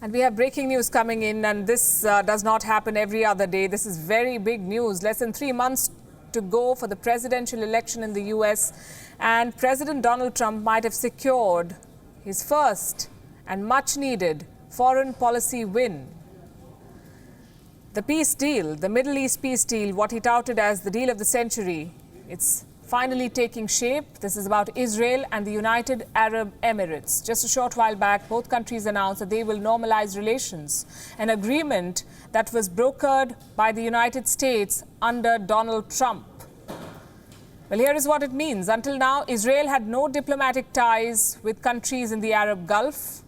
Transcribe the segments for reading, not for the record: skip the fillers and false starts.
And we have breaking news coming in, and this does not happen every other day. This is very big news. Less than 3 months to go for the presidential election in the US, and President Donald Trump might have secured his first and much needed foreign policy win. The peace deal, the Middle East peace deal, what he touted as the deal of the century, it's finally taking shape. This is about Israel and the United Arab Emirates. Just a short while back, both countries announced that they will normalize relations, an agreement that was brokered by the United States under Donald Trump. Well, here is what it means. Until now, Israel had no diplomatic ties with countries in the Arab Gulf.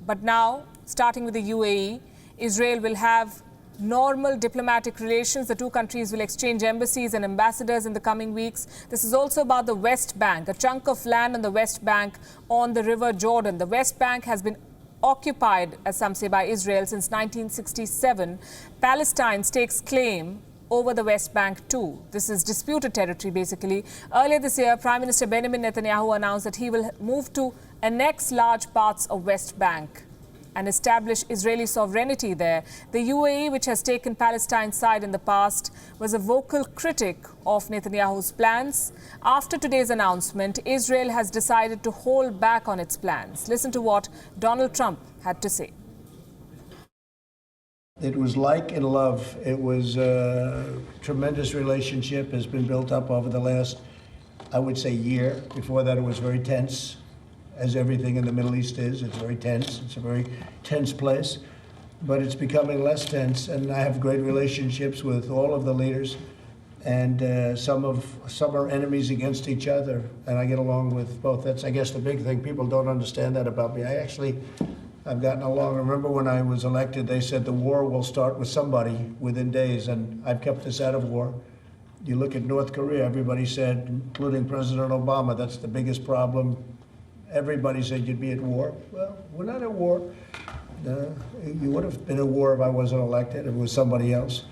But now, starting with the UAE, Israel will have normal diplomatic relations. The two countries will exchange embassies and ambassadors in the coming weeks. This is also about the West Bank, a chunk of land on the West Bank on the River Jordan. The West Bank has been occupied, as some say, by Israel since 1967. Palestine stakes claim over the West Bank too. This is disputed territory, basically. Earlier this year, Prime Minister Benjamin Netanyahu announced that he will move to annex large parts of West Bank and establish Israeli sovereignty there. The UAE, which has taken Palestine's side in the past, was a vocal critic of Netanyahu's plans. After today's announcement, Israel has decided to hold back on its plans. Listen to what Donald Trump had to say. It was like in love. It was a tremendous relationship, has been built up over the last, I would say, year. Before that, it was very tense, as everything in the Middle East is. It's very tense. It's a very tense place. But it's becoming less tense, and I have great relationships with all of the leaders. And some are enemies against each other, and I get along with both. That's, I guess, the big thing. People don't understand that about me. I've gotten along. I remember when I was elected, they said the war will start with somebody within days, and I've kept us out of war. You look at North Korea, everybody said, including President Obama, that's the biggest problem. Everybody said you'd be at war. Well, we're not at war. You would have been at war if I wasn't elected, if it was somebody else.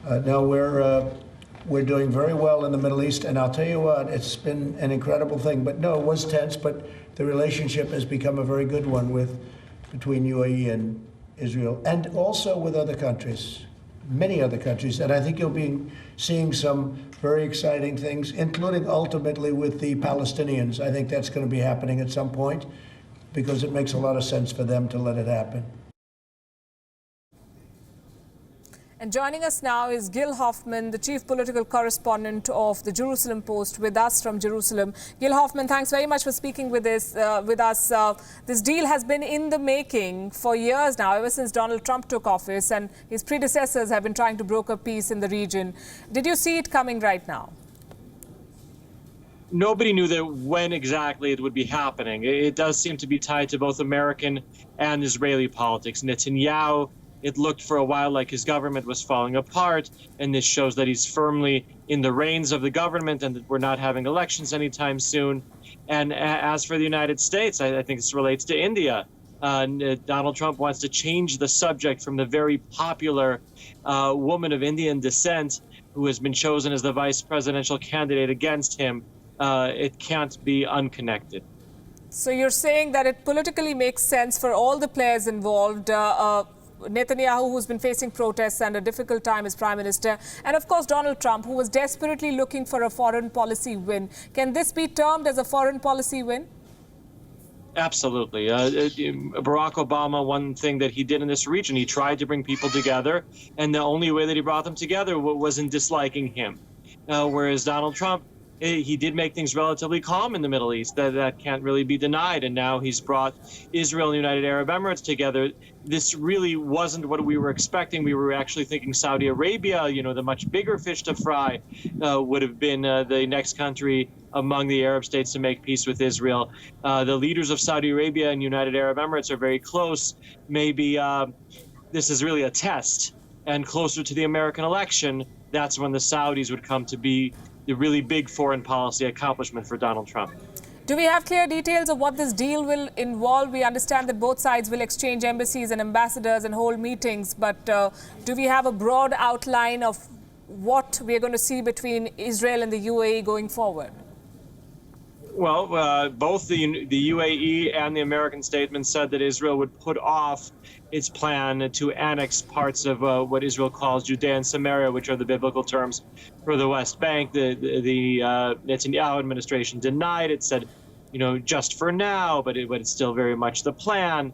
Now we're doing very well in the Middle East, and I'll tell you what, it's been an incredible thing. But no, it was tense, but the relationship has become a very good one between UAE and Israel, and also with other countries, many other countries. And I think you'll be seeing some very exciting things, including ultimately with the Palestinians. I think that's going to be happening at some point because it makes a lot of sense for them to let it happen. And joining us now is Gil Hoffman, the chief political correspondent of the Jerusalem Post, with us from Jerusalem. Gil Hoffman, thanks very much for speaking with us. This deal has been in the making for years now, ever since Donald Trump took office, and his predecessors have been trying to broker peace in the region. Did you see it coming right now? Nobody knew that when exactly it would be happening. It does seem to be tied to both American and Israeli politics. Netanyahu, it looked for a while like his government was falling apart, and this shows that he's firmly in the reins of the government and that we're not having elections anytime soon. And as for the United States, I think this relates to India. Donald Trump wants to change the subject from the very popular woman of Indian descent who has been chosen as the vice presidential candidate against him. It can't be unconnected. So you're saying that it politically makes sense for all the players involved, Netanyahu, who's been facing protests and a difficult time as prime minister, and of course Donald Trump, who was desperately looking for a foreign policy win. Can this be termed as a foreign policy win? Absolutely. Barack Obama, one thing that he did in this region, he tried to bring people together, and the only way that he brought them together was in disliking him. Whereas Donald Trump, he did make things relatively calm in the Middle East. That can't really be denied. And now he's brought Israel and the United Arab Emirates together. This really wasn't what we were expecting. We were actually thinking Saudi Arabia, the much bigger fish to fry, would have been the next country among the Arab states to make peace with Israel. The leaders of Saudi Arabia and United Arab Emirates are very close. Maybe this is really a test. And closer to the American election, that's when the Saudis would come to be the really big foreign policy accomplishment for Donald Trump. Do we have clear details of what this deal will involve? We understand that both sides will exchange embassies and ambassadors and hold meetings, but do we have a broad outline of what we are going to see between Israel and the UAE going forward? Well, both the UAE and the American statement said that Israel would put off its plan to annex parts of what Israel calls Judea and Samaria, which are the biblical terms for the West Bank. The Netanyahu administration denied it, said, just for now, but it's still very much the plan.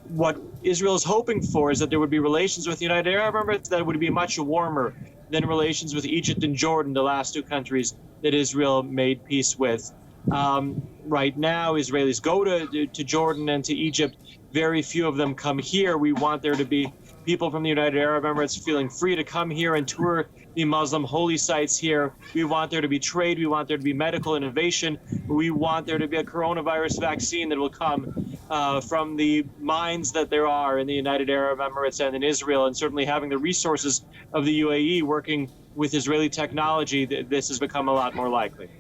What Israel is hoping for is that there would be relations with the United Arab Emirates that would be much warmer than relations with Egypt and Jordan, the last two countries that Israel made peace with. Right now, Israelis go to Jordan and to Egypt. Very few of them come here. We want there to be people from the United Arab Emirates feeling free to come here and tour the Muslim holy sites here. We want there to be trade. We want there to be medical innovation. We want there to be a coronavirus vaccine that will come from the mines that there are in the United Arab Emirates and in Israel, and certainly having the resources of the UAE working with Israeli technology, this has become a lot more likely.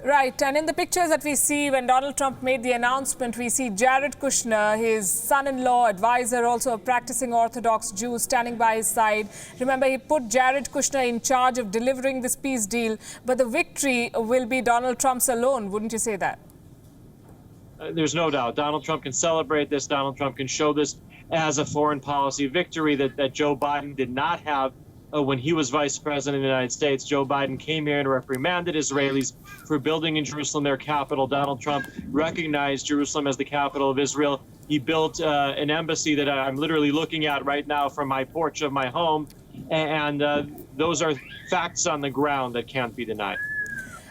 Right, and in the pictures that we see when Donald Trump made the announcement, we see Jared Kushner, his son-in-law, advisor, also a practicing Orthodox Jew, standing by his side. Remember, he put Jared Kushner in charge of delivering this peace deal, but the victory will be Donald Trump's alone, wouldn't you say that? There's no doubt. Donald Trump can celebrate this. Donald Trump can show this as a foreign policy victory that Joe Biden did not have when he was vice president of the United States. Joe Biden came here and reprimanded Israelis for building in Jerusalem their capital. Donald Trump recognized Jerusalem as the capital of Israel. He built an embassy that I'm literally looking at right now from my porch of my home. And those are facts on the ground that can't be denied.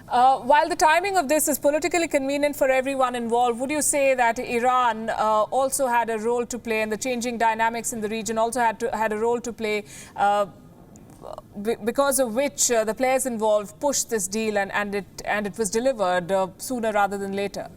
While the timing of this is politically convenient for everyone involved, would you say that Iran also had a role to play, and the changing dynamics in the region also had a role to play, because of which the players involved pushed this deal and it was delivered sooner rather than later?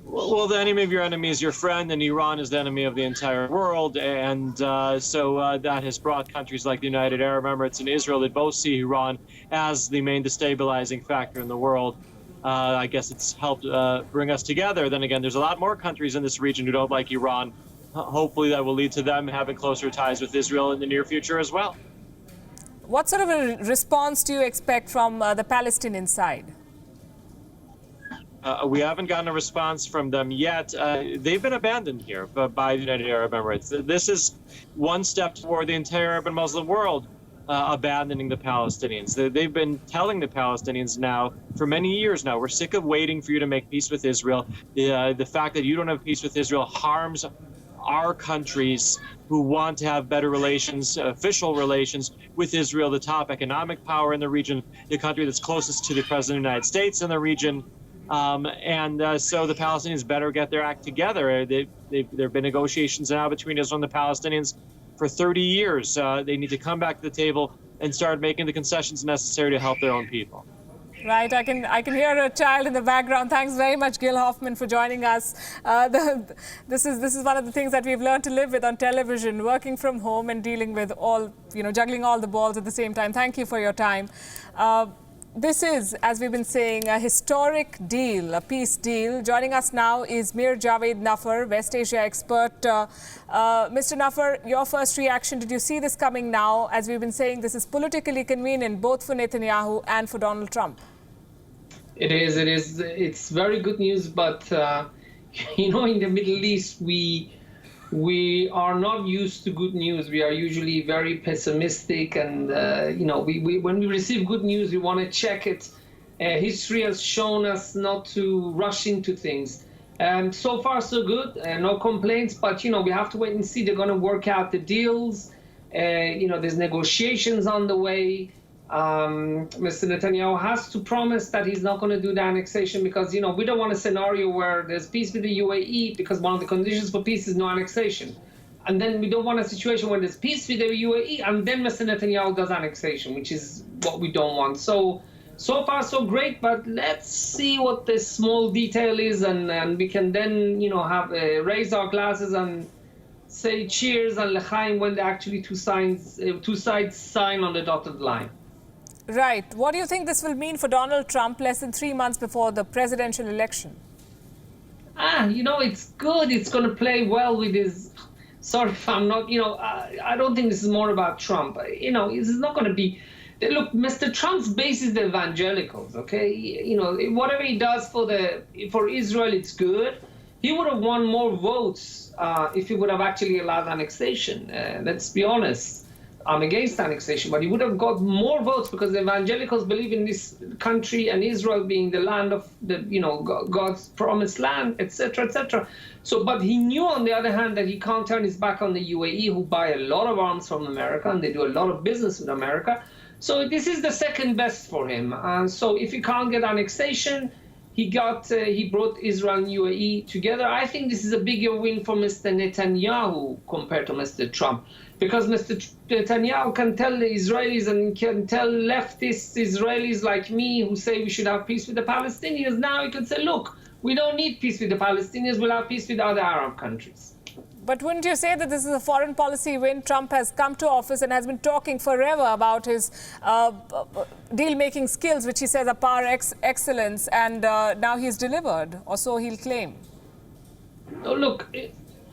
Well, the enemy of your enemy is your friend, and Iran is the enemy of the entire world. And so that has brought countries like the United Arab Emirates and Israel that both see Iran as the main destabilizing factor in the world. I guess it's helped bring us together. Then again, there's a lot more countries in this region who don't like Iran. Hopefully that will lead to them having closer ties with Israel in the near future as well. What sort of a response do you expect from the Palestinian side? We haven't gotten a response from them yet. They've been abandoned here by the United Arab Emirates. This is one step toward the entire Arab and Muslim world abandoning the Palestinians. They've been telling the Palestinians now for many years now, we're sick of waiting for you to make peace with Israel. The fact that you don't have peace with Israel harms our countries who want to have better relations, official relations with Israel, the top economic power in the region, the country that's closest to the President of the United States in the region. So the Palestinians better get their act together. There have been negotiations now between Israel and the Palestinians for 30 years. They need to come back to the table and start making the concessions necessary to help their own people. Right, I can hear a child in the background. Thanks very much, Gil Hoffman, for joining us. This is one of the things that we've learned to live with on television, working from home and dealing with all, juggling all the balls at the same time. Thank you for your time. This is, as we've been saying, a historic deal, a peace deal. Joining us now is Mir Javed Nafar, West Asia expert. Mr. Nafar, your first reaction, did you see this coming now? As we've been saying, this is politically convenient both for Netanyahu and for Donald Trump. It is. It's very good news, but in the Middle East, we are not used to good news. We are usually very pessimistic, and when we receive good news, we want to check it. History has shown us not to rush into things. So far, so good. No complaints, but we have to wait and see. They're going to work out the deals. There's negotiations on the way. Mr. Netanyahu has to promise that he's not going to do the annexation, because we don't want a scenario where there's peace with the UAE, because one of the conditions for peace is no annexation. And then we don't want a situation where there's peace with the UAE and then Mr. Netanyahu does annexation, which is what we don't want. So far so great, but let's see what this small detail is, and we can then have raise our glasses and say cheers and l'chaim when actually two sides sign on the dotted line. Right. What do you think this will mean for Donald Trump less than 3 months before the presidential election? It's good. It's going to play well with his... Sorry if I'm not, I don't think this is more about Trump. This is not going to be Look, Mr. Trump's base is the evangelicals, okay? You know, whatever he does for Israel, it's good. He would have won more votes if he would have actually allowed annexation. Let's be honest. I'm against annexation, but he would have got more votes because the evangelicals believe in this country and Israel being the land of the, you know, God's promised land, etc., etc. So, but he knew, on the other hand, that he can't turn his back on the UAE, who buy a lot of arms from America, and they do a lot of business with America. So this is the second best for him. And so if he can't get annexation, he brought Israel and UAE together. I think this is a bigger win for Mr. Netanyahu compared to Mr. Trump, because Mr. Netanyahu can tell the Israelis and can tell leftist Israelis like me who say we should have peace with the Palestinians. Now he could say, look, we don't need peace with the Palestinians, we'll have peace with other Arab countries. But wouldn't you say that this is a foreign policy when Trump has come to office and has been talking forever about his deal-making skills, which he says are par excellence, and now he's delivered, or so he'll claim? Oh, look, it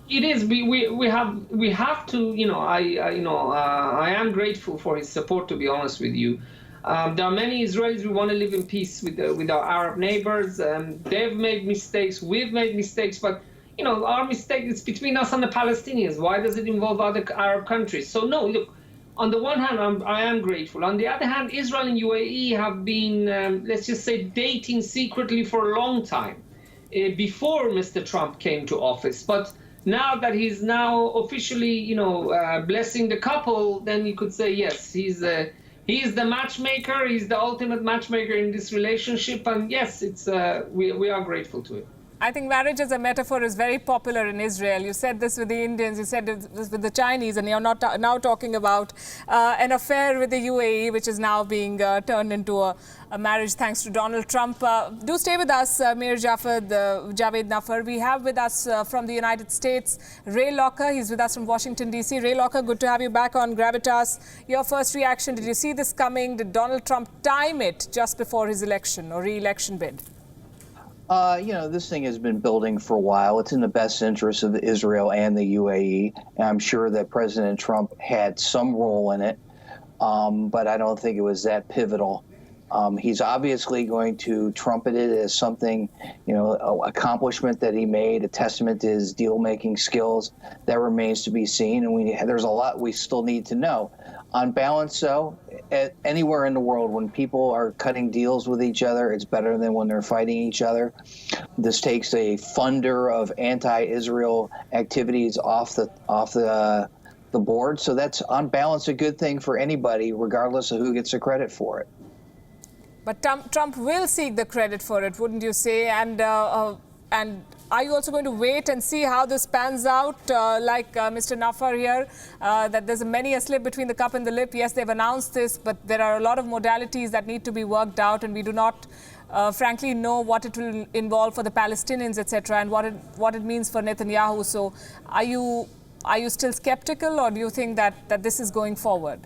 is. We have to. You know, I am grateful for his support. To be honest with you, there are many Israelis who want to live in peace with our Arab neighbors. They've made mistakes. We've made mistakes, but you know, our mistake is between us and the Palestinians. Why does it involve other Arab countries? So no, look, on the one hand, I am grateful. On the other hand, Israel and UAE have been, let's just say, dating secretly for a long time before Mr. Trump came to office. But now that he's now officially, you know, blessing the couple, then you could say, yes, he's the matchmaker. He's the ultimate matchmaker in this relationship. And yes, it's we are grateful to it. I think marriage as a metaphor is very popular in Israel. You said this with the Indians, you said this with the Chinese, and you're not now talking about an affair with the UAE, which is now being turned into a marriage thanks to Donald Trump. Do stay with us, Mir Javed Nafar. We have with us from the United States, Ray Locker. He's with us from Washington, D.C. Ray Locker, good to have you back on Gravitas. Your first reaction, did you see this coming? Did Donald Trump time it just before his election or re-election bid? You know, this thing has been building for a while. It's in the best interest of Israel and the UAE. And I'm sure that President Trump had some role in it, but I don't think it was that pivotal. He's obviously going to trumpet it as something, you know, an accomplishment that he made, a testament to his deal-making skills. That remains to be seen, and there's a lot we still need to know. On balance, though, anywhere in the world, when people are cutting deals with each other, it's better than when they're fighting each other. This takes a funder of anti-Israel activities off the board. So that's, on balance, a good thing for anybody, regardless of who gets the credit for it. But Trump will seek the credit for it, wouldn't you say? And are you also going to wait and see how this pans out, like Mr. Nafar here, that there's many a slip between the cup and the lip? Yes, they've announced this, but there are a lot of modalities that need to be worked out, and we do not, frankly, know what it will involve for the Palestinians, etc., and what it means for Netanyahu. So are you still skeptical, or do you think that this is going forward?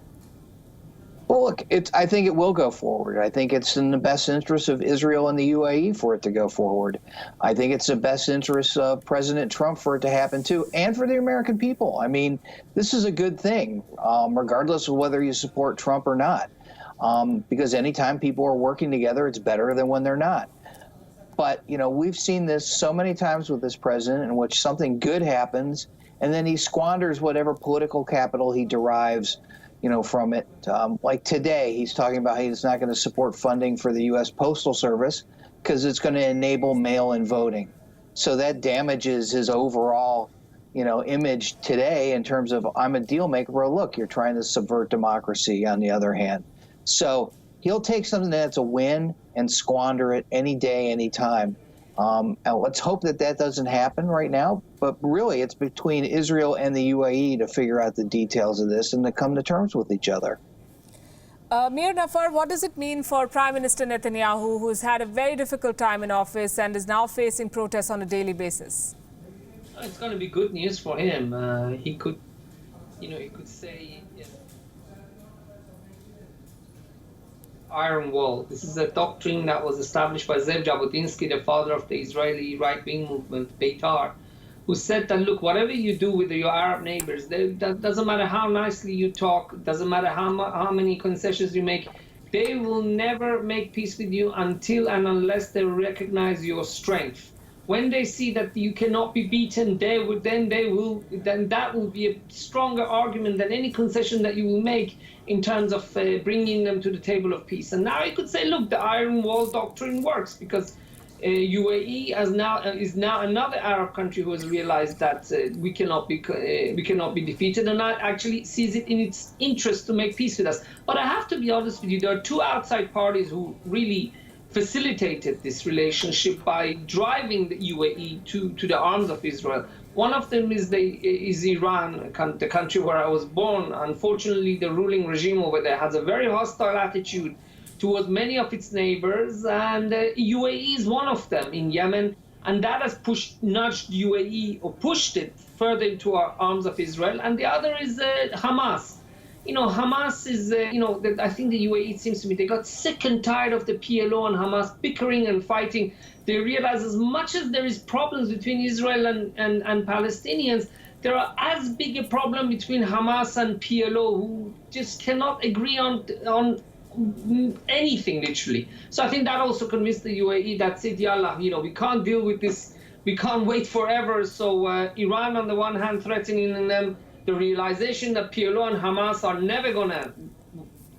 Well, look, I think it will go forward. I think it's in the best interest of Israel and the UAE for it to go forward. I think it's the best interest of President Trump for it to happen, too, and for the American people. I mean, this is a good thing, regardless of whether you support Trump or not, because anytime people are working together, it's better than when they're not. But, you know, we've seen this so many times with this president, in which something good happens, and then he squanders whatever political capital he derives, you know, from it. Like today, he's talking about he's not going to support funding for the U.S. Postal Service because it's going to enable mail-in voting. So that damages his overall, you know, image today in terms of, I'm a deal maker. Well, look, you're trying to subvert democracy on the other hand. So he'll take something that's a win and squander it any day, any time. And let's hope that that doesn't happen right now. But really, it's between Israel and the UAE to figure out the details of this and to come to terms with each other. Mir Nafar, what does it mean for Prime Minister Netanyahu, who's had a very difficult time in office and is now facing protests on a daily basis? It's going to be good news for him. He could, you know, he could say, Iron Wall. This is a doctrine that was established by Zev Jabotinsky, the father of the Israeli right-wing movement, Beitar. who said that, look, whatever you do with your Arab neighbors, that doesn't matter how nicely you talk, doesn't matter how many concessions you make, they will never make peace with you until and unless they recognize your strength. When they see that you cannot be beaten, then that will be a stronger argument than any concession that you will make in terms of bringing them to the table of peace. And now you could say, look, the Iron Wall doctrine works because UAE is now another Arab country who has realized that we cannot be defeated, and actually sees it in its interest to make peace with us. But I have to be honest with you, there are two outside parties who really facilitated this relationship by driving the UAE to the arms of Israel. One of them is Iran, the country where I was born. Unfortunately, the ruling regime over there has a very hostile attitude towards many of its neighbors, and UAE is one of them in Yemen, and that has nudged UAE, or pushed it further into our arms of Israel. And the other is Hamas. Hamas is, I think the UAE, it seems to me, they got sick and tired of the PLO and Hamas bickering and fighting. They realize as much as there is problems between Israel and Palestinians, there are as big a problem between Hamas and PLO, who just cannot agree on anything, literally. So I think that also convinced the UAE that said, yallah, we can't deal with this, we can't wait forever. So Iran, on the one hand, threatening them, the realization that PLO and Hamas are never going to,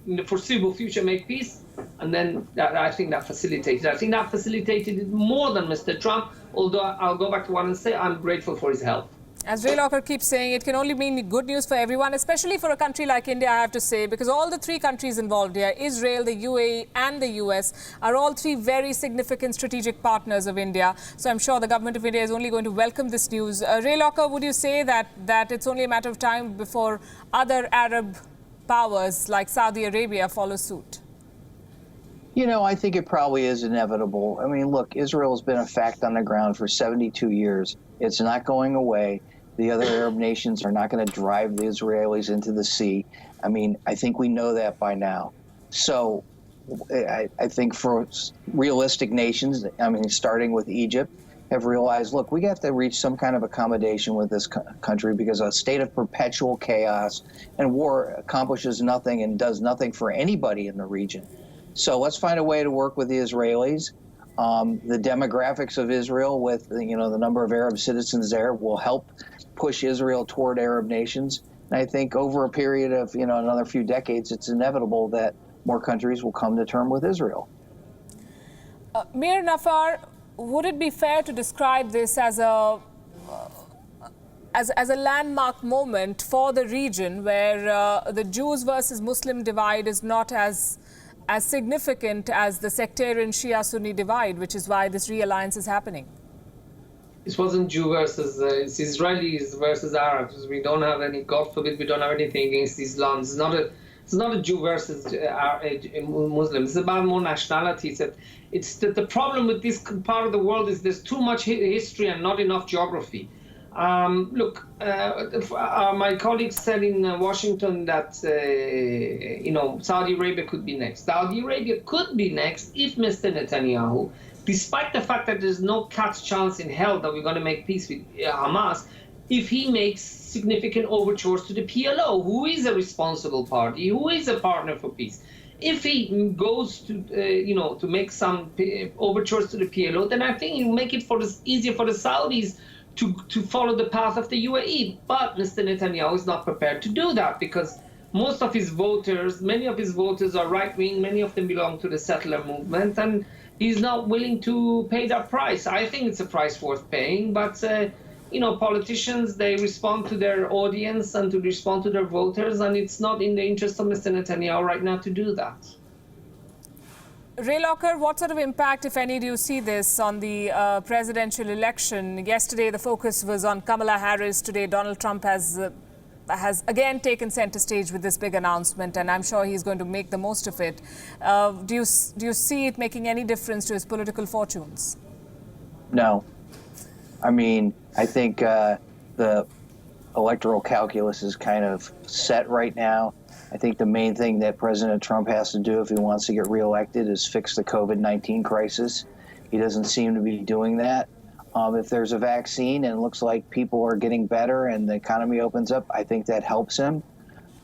in the foreseeable future, make peace. And then I think that facilitated. I think that facilitated it more than Mr. Trump, although I'll go back to one and say I'm grateful for his help. As Ray Locker keeps saying, it can only mean good news for everyone, especially for a country like India, I have to say, because all the three countries involved here, Israel, the UAE and the US, are all three very significant strategic partners of India. So I'm sure the government of India is only going to welcome this news. Ray Locker, would you say that it's only a matter of time before other Arab powers like Saudi Arabia follow suit? I think it probably is inevitable. I mean, look, Israel has been a fact on the ground for 72 years. It's not going away. The other Arab nations are not going to drive the Israelis into the sea. I mean, I think we know that by now. So I think for realistic nations, starting with Egypt, have realized, look, we have to reach some kind of accommodation with this country because a state of perpetual chaos and war accomplishes nothing and does nothing for anybody in the region. So let's find a way to work with the Israelis. The demographics of Israel with, the number of Arab citizens there will help push Israel toward Arab nations. And I think over a period of, another few decades, it's inevitable that more countries will come to terms with Israel. Mir Nafar, would it be fair to describe this as a landmark moment for the region where the Jews versus Muslim divide is not as significant as the sectarian Shia-Sunni divide, which is why this realliance is happening? This wasn't Jew versus, it's Israelis versus Arabs. We don't have any, God forbid, we don't have anything against Islam. It's not a Jew versus Muslim. It's about more nationality. It's the problem with this part of the world is there's too much history and not enough geography. Look, my colleagues said in Washington that, Saudi Arabia could be next. Saudi Arabia could be next if Mr. Netanyahu, despite the fact that there's no cat's chance in hell that we're going to make peace with Hamas, if he makes significant overtures to the PLO, who is a responsible party, who is a partner for peace. If he goes to, to make some overtures to the PLO, then I think he'll make it easier for the Saudis to follow the path of the UAE. But Mr. Netanyahu is not prepared to do that because most of his voters, many of his voters are right-wing, many of them belong to the settler movement, and he's not willing to pay that price. I think it's a price worth paying, but, politicians, they respond to their audience and to respond to their voters, and it's not in the interest of Mr. Netanyahu right now to do that. Ray Locker, what sort of impact, if any, do you see this on the presidential election? Yesterday, the focus was on Kamala Harris. Today, Donald Trump has again taken center stage with this big announcement, and I'm sure he's going to make the most of it. Do you see it making any difference to his political fortunes? No. I mean, I think the electoral calculus is kind of set right now. I think the main thing that President Trump has to do if he wants to get reelected is fix the COVID-19 crisis. He doesn't seem to be doing that. If there's a vaccine and it looks like people are getting better and the economy opens up, I think that helps him.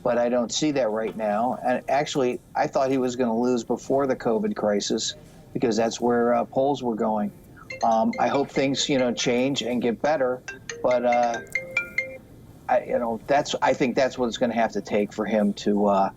But I don't see that right now. And actually, I thought he was going to lose before the COVID crisis because that's where polls were going. I hope things, change and get better. But I think that's what it's going to have to take for him to,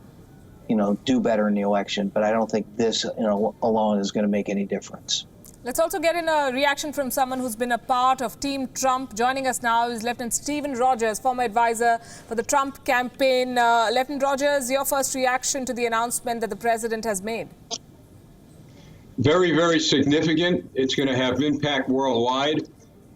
do better in the election. But I don't think this, alone is going to make any difference. Let's also get in a reaction from someone who's been a part of Team Trump. Joining us now is Lieutenant Stephen Rogers, former advisor for the Trump campaign. Lieutenant Rogers, your first reaction to the announcement that the president has made? Very, very significant. It's going to have impact worldwide.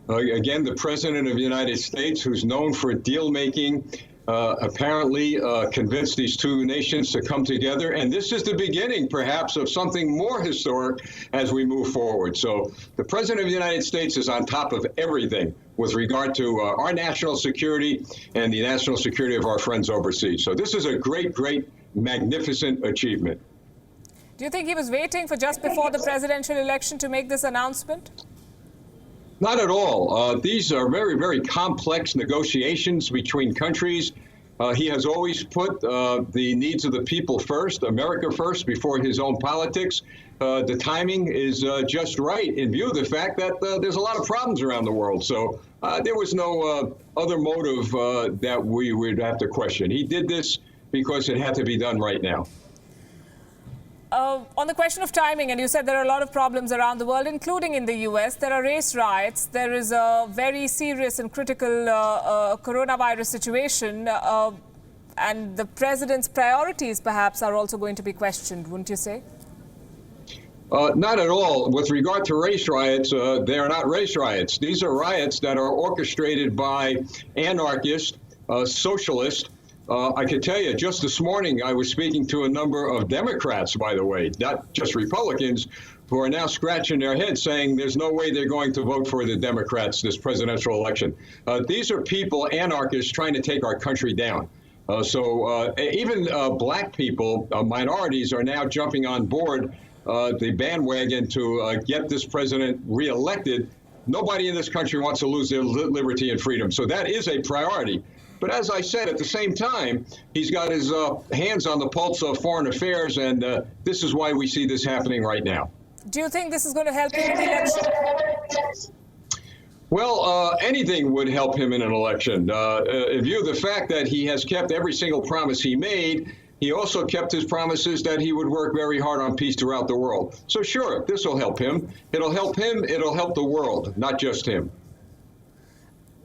Again, the president of the United States, who's known for deal-making, apparently convinced these two nations to come together. And this is the beginning, perhaps, of something more historic as we move forward. So the president of the United States is on top of everything with regard to our national security and the national security of our friends overseas. So this is a great, great, magnificent achievement. Do you think he was waiting for just before the presidential election to make this announcement? Not at all. These are very, very complex negotiations between countries. He has always put the needs of the people first, America first, before his own politics. The timing is just right in view of the fact that there's a lot of problems around the world. So there was no other motive that we would have to question. He did this because it had to be done right now. On the question of timing, and you said there are a lot of problems around the world, including in the US. There are race riots. There is a very serious and critical coronavirus situation. And the president's priorities, perhaps, are also going to be questioned, wouldn't you say? Not at all. With regard to race riots, they are not race riots. These are riots that are orchestrated by anarchists, socialists. I can tell you, just this morning, I was speaking to a number of Democrats, by the way, not just Republicans, who are now scratching their heads saying there's no way they're going to vote for the Democrats this presidential election. These are people, anarchists, trying to take our country down. So even black people, minorities, are now jumping on board the bandwagon to get this president reelected. Nobody in this country wants to lose their liberty and freedom. So that is a priority. But as I said, at the same time, he's got his hands on the pulse of foreign affairs, and this is why we see this happening right now. Do you think this is going to help him in the election? Well, anything would help him in an election. In view of the fact that he has kept every single promise he made, he also kept his promises that he would work very hard on peace throughout the world. So sure, this will help him. It'll help him. It'll help the world, not just him.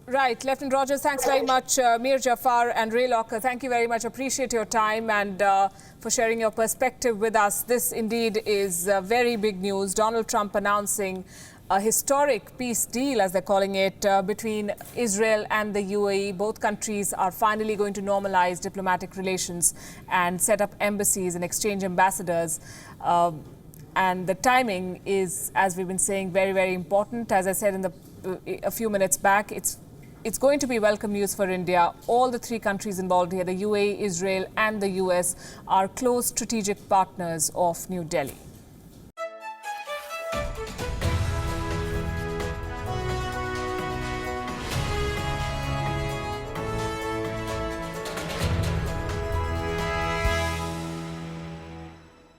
Right. Lieutenant Rogers, thanks very much. Mir Jafar and Ray Locker, thank you very much. Appreciate your time and for sharing your perspective with us. This indeed is very big news. Donald Trump announcing a historic peace deal, as they're calling it, between Israel and the UAE. Both countries are finally going to normalize diplomatic relations and set up embassies and exchange ambassadors. And the timing is, as we've been saying, very, very important. As I said a few minutes back, it's going to be welcome news for India. All the three countries involved here, the UAE, Israel and the US, are close strategic partners of New Delhi.